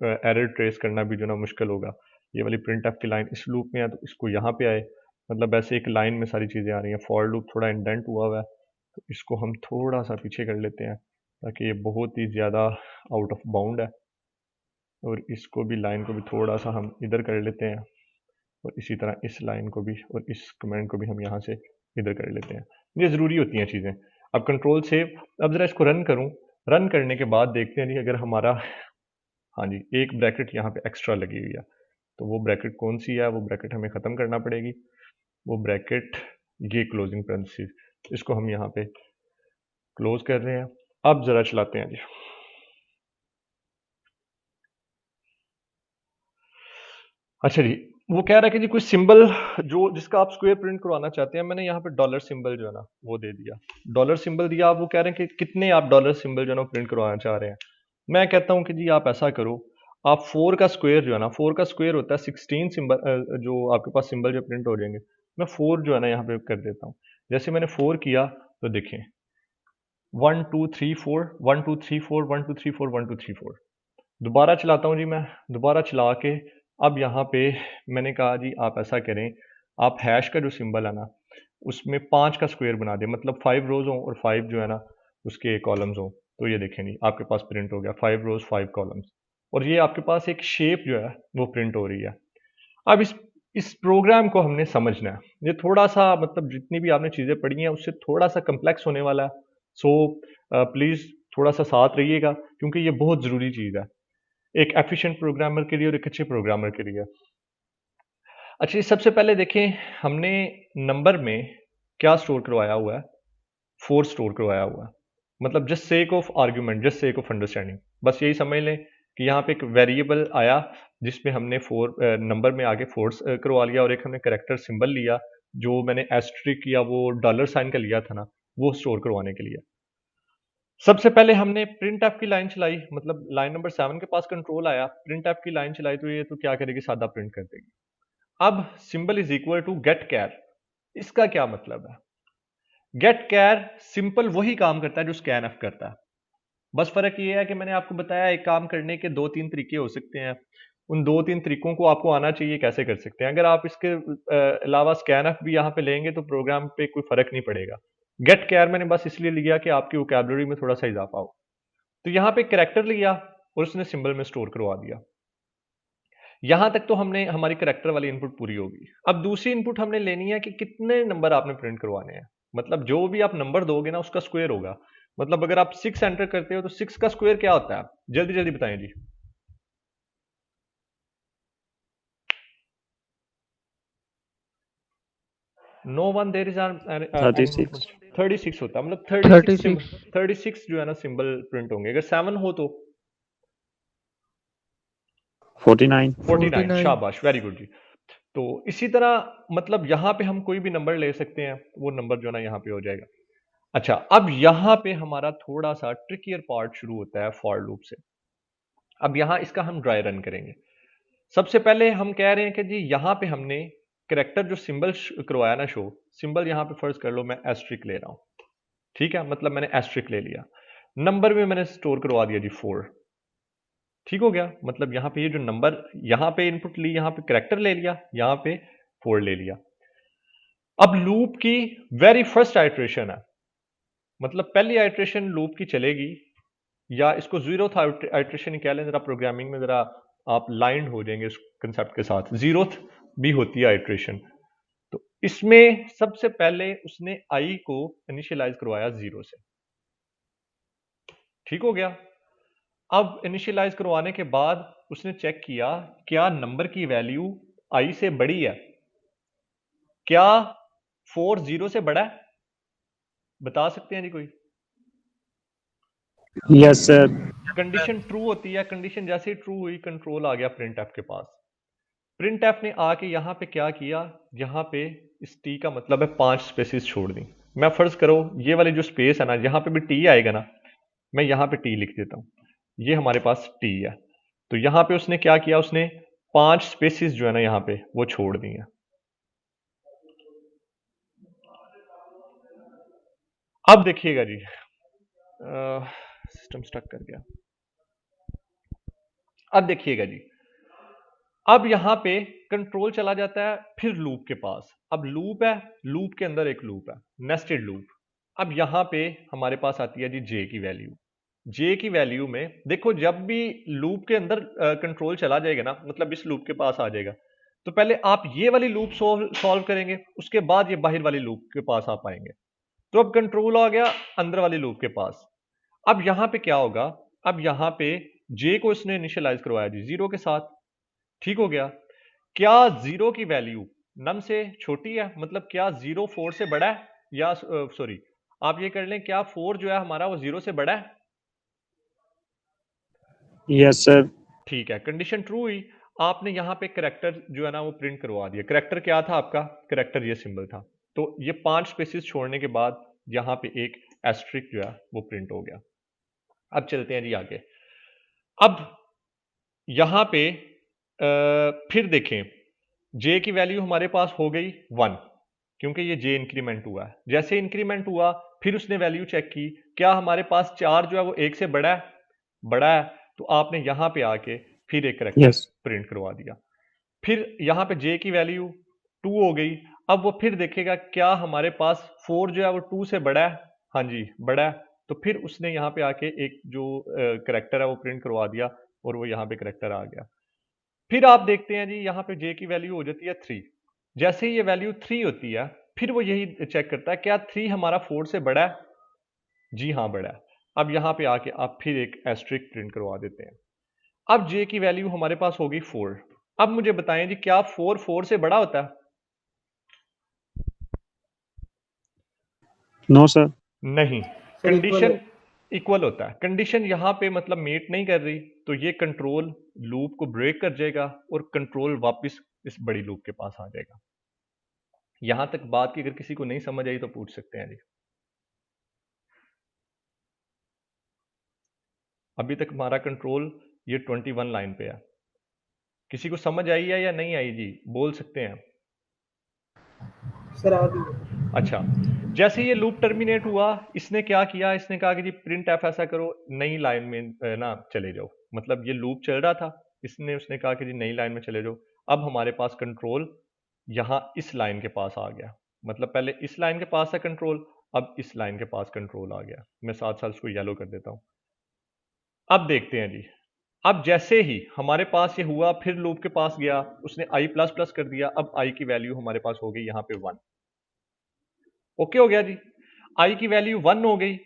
एरर ट्रेस करना भी जो ना मुश्किल होगा। ये वाली प्रिंट एफ की लाइन इस लूप में है तो इसको यहाँ पे आए, मतलब ऐसे एक लाइन में सारी चीज़ें आ रही हैं। फॉर लूप थोड़ा इंडेंट हुआ है तो इसको हम थोड़ा सा पीछे कर लेते हैं ताकि ये बहुत ही ज़्यादा आउट ऑफ बाउंड है, और इसको भी, लाइन को भी थोड़ा सा हम इधर कर लेते हैं, और इसी तरह इस लाइन को भी और इस कमेंट को भी हम यहाँ से इधर कर लेते हैं। ये ज़रूरी होती हैं चीज़ें। अब कंट्रोल सेव, अब ज़रा इसको रन करूँ, रन करने के बाद देखते हैं जी अगर हमारा, हाँ जी, एक ब्रैकेट यहाँ पे एक्स्ट्रा लगी हुई है, तो वो ब्रैकेट कौन सी है? वो ब्रैकेट हमें ख़त्म करना पड़ेगी। वो ब्रैकेट, ये क्लोजिंग पेरेंथीसेस, इसको हम यहाँ पे क्लोज कर रहे हैं। अब ज़रा चलाते हैं जी। अच्छा जी, वो कह रहा है कि जी कोई सिंबल जो जिसका आप स्क्वायर प्रिंट करवाना चाहते हैं, मैंने यहाँ पे डॉलर सिंबल जो है ना वो दे दिया, डॉलर सिंबल दिया। आप वो कह रहे हैं कि कितने आप डॉलर सिंबल जो है ना प्रिंट करवाना चाह रहे हैं। मैं कहता हूँ कि जी आप ऐसा करो, आप 4 का स्क्वायर जो है ना, 4 का स्क्वायर होता है 16 सिंबल, जो आपके पास सिंबल जो प्रिंट हो जाएंगे, मैं 4 जो है ना यहाँ पे कर देता हूँ। जैसे मैंने 4 किया तो देखें 1 2 3 4 1 2 3 4 1 2 3 4 1 2 3 4। दोबारा चलाता हूँ जी, मैं दोबारा चला के अब यहाँ पे मैंने कहा जी आप ऐसा करें, आप हैश का जो सिंबल है ना उसमें 5 का स्क्वायर बना दें, मतलब 5 रोज हों और 5 जो है ना उसके कॉलम्स हों। तो ये देखें जी आपके पास प्रिंट हो गया 5 रोज 5 कॉलम्स, और ये आपके पास एक शेप जो है वो प्रिंट हो रही है। अब इस प्रोग्राम को हमने समझना है, ये थोड़ा सा मतलब जितनी भी आपने चीज़ें पढ़ी हैं उससे थोड़ा सा कम्प्लेक्स होने वाला है। सो प्लीज़ थोड़ा सा साथ रहिएगा, क्योंकि ये बहुत ज़रूरी चीज़ है एक एफिशिएंट प्रोग्रामर के लिए और एक अच्छे प्रोग्रामर के लिए। अच्छा, सबसे पहले देखें हमने नंबर में क्या स्टोर करवाया हुआ है, 4 स्टोर करवाया हुआ है, मतलब just sake of argument, just sake of understanding, बस यही समझ लें कि यहाँ पे एक वेरिएबल आया जिसमें हमने 4 नंबर में आगे 4 करवा लिया, और एक हमने करेक्टर सिंबल लिया जो मैंने एस्ट्रिक या वो डॉलर साइन का लिया था ना, वो स्टोर करवाने के लिए। सबसे पहले हमने प्रिंट एफ की लाइन चलाई, मतलब लाइन नंबर 7 के पास कंट्रोल आया, प्रिंट एफ की लाइन चलाई तो ये तो क्या करेगी, सादा प्रिंट कर देगी। अब सिंबल इज इक्वल टू गेट कैर, इसका क्या मतलब है? गेट कैर सिंपल वही काम करता है जो स्कैन एफ करता है, बस फर्क ये है कि मैंने आपको बताया एक काम करने के 2-3 तरीके हो सकते हैं, उन 2-3 तरीकों को आपको आना चाहिए कैसे कर सकते हैं। अगर आप इसके अलावा स्कैन एफ भी यहाँ पे लेंगे तो प्रोग्राम पे कोई फर्क नहीं पड़ेगा। गेट कैर मैंने बस इसलिए लिया कि आपकी वोकैबुलरी में थोड़ा सा इजाफा हो। तो यहाँ पे कैरेक्टर लिया और उसने सिंबल में स्टोर करवा दिया। यहां तक तो हमने हमारी कैरेक्टर वाली इनपुट पूरी होगी। अब दूसरी इनपुट हमने लेनी है कि कितने नंबर आपने प्रिंट करवाने हैं, मतलब जो भी आप नंबर दोगे ना उसका स्क्वायर होगा। मतलब अगर आप 6 एंटर करते हो तो 6 का स्क्वायर क्या होता है, जल्दी जल्दी बताएं जी। नो वन देयर इज
36
36 होता है, मतलब
36
36 जो है ना सिंबल प्रिंट होंगे। अगर 7 हो तो
49
49। शाबाश, वेरी गुड जी। तो इसी तरह मतलब यहां पे हम कोई भी नंबर ले सकते हैं, वो नंबर जो है ना यहाँ पे हो जाएगा। अच्छा, अब यहां पे हमारा थोड़ा सा ट्रिकियर पार्ट शुरू होता है फॉर लूप से। अब यहां इसका हम ड्राई रन करेंगे। सबसे पहले हम कह रहे हैं कि जी यहां पे हमने करेक्टर जो सिंबल करवाया ना शो, सिंबल यहां पे फर्ज कर लो मैं एस्ट्रिक ले रहा हूं, ठीक है, मतलब मैंने एस्ट्रिक ले लिया। नंबर में मैंने स्टोर करवा दिया जी 4, ठीक हो गया। मतलब यहां पे ये जो नंबर यहां पे इनपुट ली, यहां पे करेक्टर ले लिया, यहां पे 4 ले लिया। अब लूप की वेरी फर्स्ट आइट्रेशन है, मतलब पहली आइट्रेशन लूप की चलेगी, या इसको जीरोथ आइट्रेशन ही कह लें, जरा प्रोग्रामिंग में जरा आप लाइंड हो जाएंगे इस कंसेप्ट के साथ। जीरोथ भी होती है आइट्रेशन। तो इसमें सबसे पहले उसने आई को इनिशियलाइज करवाया 0 से, ठीक हो गया। अब इनिशियलाइज करवाने के बाद उसने चेक किया क्या नंबर की वैल्यू आई से बड़ी है, क्या 4 0 से बड़ा है, बता सकते हैं जी कोई?
Yes sir.
कंडीशन ट्रू होती है, कंडीशन जैसे ही ट्रू हुई कंट्रोल आ गया प्रिंट एफ के पास। प्रिंट एफ ने आके यहां पे क्या किया, यहां पे इस टी का मतलब है 5 स्पेसिस छोड़ दी। मैं फर्ज करो ये वाली जो स्पेस है ना, यहां पे भी टी आएगा ना, मैं यहां पे टी लिख देता हूं, ये हमारे पास टी है। तो यहां पे उसने क्या किया, उसने 5 स्पेसिस जो है ना यहां पे वो छोड़ दी है। अब देखिएगा जी, सिस्टम स्टक कर गया। अब देखिएगा जी, अब यहां पे कंट्रोल चला जाता है फिर लूप के पास। अब लूप है, लूप के अंदर एक लूप है, नेस्टेड लूप। अब यहां पे हमारे पास आती है जी जे की वैल्यू। जे की वैल्यू में देखो, जब भी लूप के अंदर कंट्रोल चला जाएगा ना, मतलब इस लूप के पास आ जाएगा, तो पहले आप ये वाली लूप सॉल्व करेंगे, उसके बाद ये बाहर वाली लूप के पास आप आएंगे। तो अब कंट्रोल आ गया अंदर वाली लूप के पास। अब यहां पे क्या होगा, अब यहां पे जे को इसने इनिशियलाइज करवाया जी 0 के साथ, ठीक हो गया। क्या 0 की वैल्यू नम से छोटी है, मतलब क्या 0 4 से बड़ा है, या सॉरी आप ये कर लें, क्या 4 जो है हमारा वो 0 से बड़ा है?
Yes sir.
ठीक है, कंडीशन ट्रू हुई। आपने यहां पे करेक्टर जो है ना वो प्रिंट करवा दिया। करेक्टर क्या था आपका? करेक्टर ये सिंबल था। तो ये 5 स्पेसिस छोड़ने के बाद यहां पे एक एस्ट्रिक जो है वो प्रिंट हो गया। अब चलते हैं जी आगे। अब यहां पे फिर देखें, जे की वैल्यू हमारे पास हो गई 1, क्योंकि ये जे इंक्रीमेंट हुआ है। जैसे इंक्रीमेंट हुआ फिर उसने वैल्यू चेक की, क्या हमारे पास 4 जो है वो 1 से बड़ा है? बड़ा है। तो आपने यहां पे आके फिर एक करेक्टर
यस
प्रिंट करवा दिया। फिर यहां पे जे की वैल्यू 2 हो गई। अब वो फिर देखेगा क्या हमारे पास 4 जो है वो 2 से बड़ा है? हाँ जी बड़ा है। तो फिर उसने यहाँ पे आके एक जो करेक्टर है वो प्रिंट करवा दिया, और वो यहाँ पे करेक्टर आ गया। फिर आप देखते हैं जी यहाँ पे जे की वैल्यू हो जाती है 3। जैसे ही ये वैल्यू 3 होती है फिर वो यही चेक करता है क्या 3 हमारा 4 से बड़ा है? जी हाँ बड़ा है। अब यहाँ पे आके आप फिर एक एस्ट्रिक प्रिंट करवा देते हैं। अब जे की वैल्यू हमारे पास होगी 4। अब मुझे बताएं जी क्या 4 4 से बड़ा होता है?
No sir.
नहीं,
सर इक्वल
कंडीशन इक्वल होता है। कंडीशन यहां पे मतलब मीट नहीं कर रही, तो ये कंट्रोल लूप को ब्रेक कर जाएगा और कंट्रोल वापस इस बड़ी लूप के पास आ जाएगा। यहां तक बात की अगर किसी को नहीं समझ आई तो पूछ सकते हैं जी। अभी तक हमारा कंट्रोल ये 21 लाइन पे है। किसी को समझ आई है या नहीं आई जी, बोल सकते हैं।
सर आ गई।
अच्छा, जैसे ये लूप टर्मिनेट हुआ, इसने क्या किया, इसने कहा कि जी प्रिंट एफ ऐसा करो नई लाइन में ना चले जाओ। मतलब ये लूप चल रहा था, उसने कहा कि जी नई लाइन में चले जाओ। अब हमारे पास कंट्रोल यहां इस लाइन के पास आ गया। मतलब पहले इस लाइन के पास है कंट्रोल, अब इस लाइन के पास कंट्रोल आ गया। मैं साथ साथ उसको येलो कर देता हूं। अब देखते हैं जी, अब जैसे ही हमारे पास ये हुआ फिर लूप के पास गया, उसने आई प्लस प्लस कर दिया। अब आई की वैल्यू हमारे पास हो गई यहां पे 1। ओके हो गया जी, आई की वैल्यू 1 हो गई।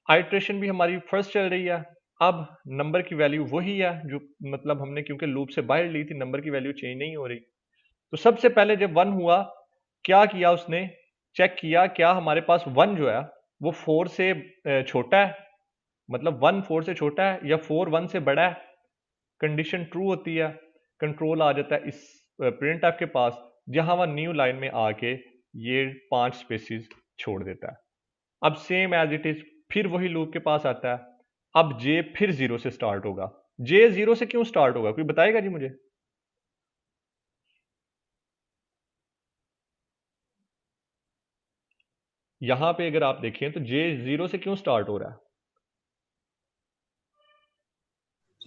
आइट्रेशन भी हमारी फर्स्ट चल रही है। अब नंबर की वैल्यू वही है जो मतलब हमने क्योंकि लूप से बाहर ली थी, नंबर की वैल्यू चेंज नहीं हो रही। तो सबसे पहले जब 1 हुआ क्या किया उसने, चेक किया क्या हमारे पास 1 जो है वो 4 से छोटा है, मतलब 1 4 से छोटा है, या 4 1 से बड़ा है। कंडीशन ट्रू होती है, कंट्रोल आ जाता है इस प्रिंट एफ के पास, जहां वह न्यू लाइन में आके ये 5 स्पेसिस छोड़ देता है। अब सेम एज इट इज फिर वही लूप के पास आता है। अब जे फिर 0 से स्टार्ट होगा। जे 0 से क्यों स्टार्ट होगा, कोई बताएगा जी मुझे? यहां पे अगर आप देखें तो जे 0 से क्यों स्टार्ट हो रहा है?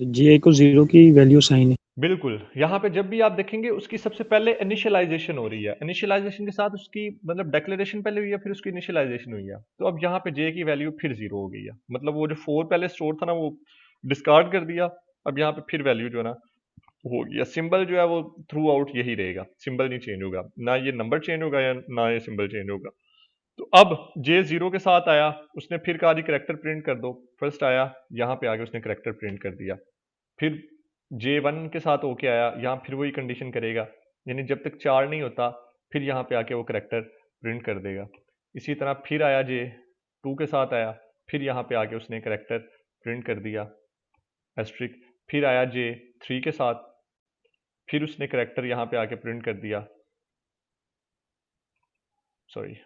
जे को 0 की वैल्यू साइन है।
बिल्कुल, यहाँ पे जब भी आप देखेंगे उसकी सबसे पहले इनिशियलाइजेशन हो रही है, इनिशियलाइजेशन के साथ उसकी मतलब डेक्लेरेशन पहले हुई है, फिर उसकी इनिशियलाइजेशन हुई है। तो अब यहाँ पे जे की वैल्यू फिर 0 हो गई है, मतलब वो जो 4 पहले स्टोर था ना वो डिस्कार्ड कर दिया। अब यहाँ पे फिर वैल्यू जो है ना हो गया। सिंबल जो है वो थ्रू आउट यही रहेगा, सिंबल नहीं चेंज होगा, ना ये नंबर चेंज होगा या ना ये सिंबल चेंज होगा। तो अब जे 0 के साथ आया, उसने फिर कहा जी करेक्टर प्रिंट कर दो। फर्स्ट आया, यहाँ पे आके उसने करेक्टर प्रिंट कर दिया। फिर J1 के साथ होके आया, यहाँ फिर वही कंडीशन करेगा, यानी जब तक 4 नहीं होता फिर यहाँ पे आके वो करेक्टर प्रिंट कर देगा। इसी तरह फिर आया J2 के साथ आया, फिर यहाँ पे आके उसने करेक्टर प्रिंट कर दिया एस्ट्रिक। फिर आया J3 के साथ, फिर उसने करेक्टर यहाँ पे आके प्रिंट कर दिया, सॉरी।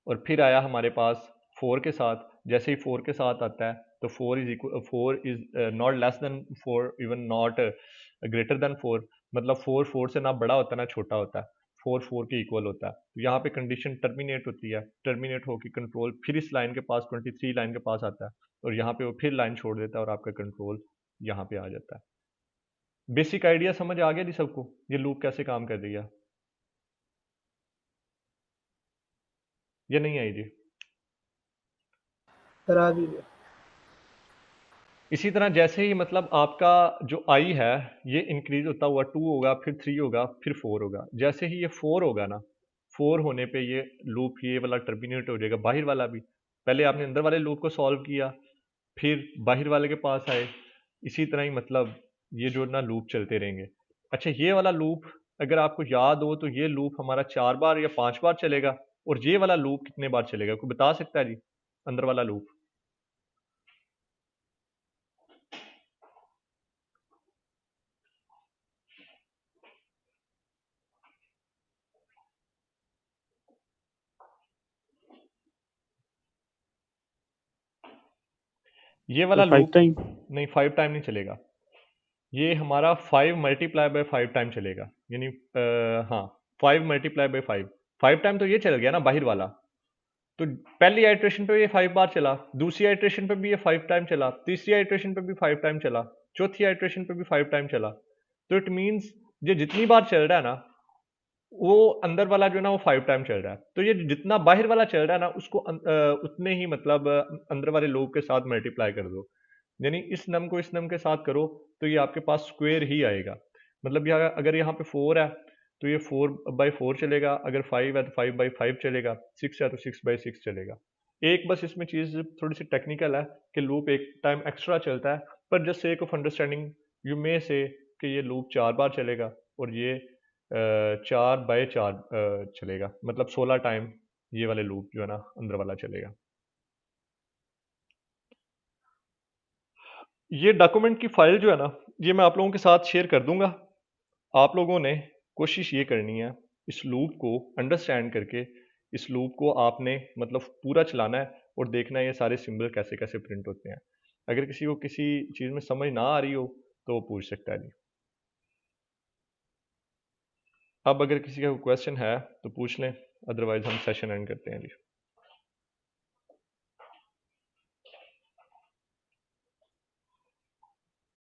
और फिर आया हमारे पास 4 के साथ। जैसे ही 4 के साथ आता है तो 4 is not less than 4, even not greater than 4, मतलब 4 4 से ना बड़ा होता है ना छोटा होता है, 4 4 के इक्वल होता है। तो यहाँ पे कंडीशन टर्मिनेट होती है, टर्मिनेट होकर कंट्रोल फिर इस लाइन के पास 23 लाइन के पास आता है, और यहाँ पे वो फिर लाइन छोड़ देता है और आपका कंट्रोल यहाँ पे आ जाता है। बेसिक आइडिया समझ आ गया जी सबको, ये लूप कैसे काम कर रही है या नहीं आई जी?
सर आ गई है।
इसी तरह जैसे ही मतलब आपका जो आई है ये इंक्रीज होता हुआ 2 होगा, फिर 3 होगा, फिर 4 होगा। जैसे ही ये 4 होगा ना, 4 होने पे ये लूप ये वाला टर्मिनेट हो जाएगा, बाहर वाला भी। पहले आपने अंदर वाले लूप को सॉल्व किया, फिर बाहर वाले के पास आए। इसी तरह ही मतलब ये जो ना लूप चलते रहेंगे। अच्छा, ये वाला लूप अगर आपको याद हो तो ये लूप हमारा 4 बार या 5 बार चलेगा, और ये वाला लूप कितने बार चलेगा, कोई बता सकता है जी? अंदर वाला लूप ये वाला
तो 5
लूप
टाइम।
नहीं, 5 टाइम नहीं चलेगा। ये हमारा 5 मल्टीप्लाई बाय 5 टाइम चलेगा, यानी हाँ 5 मल्टीप्लाई बाय 5। 5 टाइम तो ये चल गया ना बाहर वाला। तो पहली आइट्रेशन पे ये 5 बार चला, दूसरी आइट्रेशन पे भी ये 5 टाइम चला, तीसरी आइट्रेशन पे भी 5 टाइम चला, चौथी आइट्रेशन पे भी 5 टाइम चला। तो इट मीन्स ये जितनी बार चल रहा है ना, वो अंदर वाला जो है ना वो 5 टाइम चल रहा है। तो ये जितना बाहर वाला चल रहा है ना उसको उतने ही मतलब अंदर वाले लूप के साथ मल्टीप्लाई कर दो, यानी इस नम को इस नम के साथ करो तो ये आपके पास स्क्वायर ही आएगा। मतलब यहाँ अगर यहाँ पे 4 है तो ये 4/4 चलेगा, अगर 5 है तो 5/5 चलेगा, 6 है तो 6/6 चलेगा। एक बस इसमें चीज़ थोड़ी सी टेक्निकल है कि लूप एक टाइम एक्स्ट्रा चलता है, पर just sake of understanding you may से कि ये लूप 4 बार चलेगा, और ये 4/4 चलेगा, मतलब 16 टाइम ये वाले लूप जो है ना अंदर वाला चलेगा। ये डॉक्यूमेंट की फाइल जो है ना ये मैं आप लोगों के साथ शेयर कर दूंगा। आप लोगों ने कोशिश ये करनी है इस लूप को अंडरस्टैंड करके, इस लूप को आपने मतलब पूरा चलाना है और देखना है ये सारे सिंबल कैसे कैसे प्रिंट होते हैं। अगर किसी को किसी चीज़ में समझ ना आ रही हो तो वो पूछ सकता है जी। अब अगर किसी का क्वेश्चन है तो पूछ लें, अदरवाइज हम सेशन एंड करते हैं जी।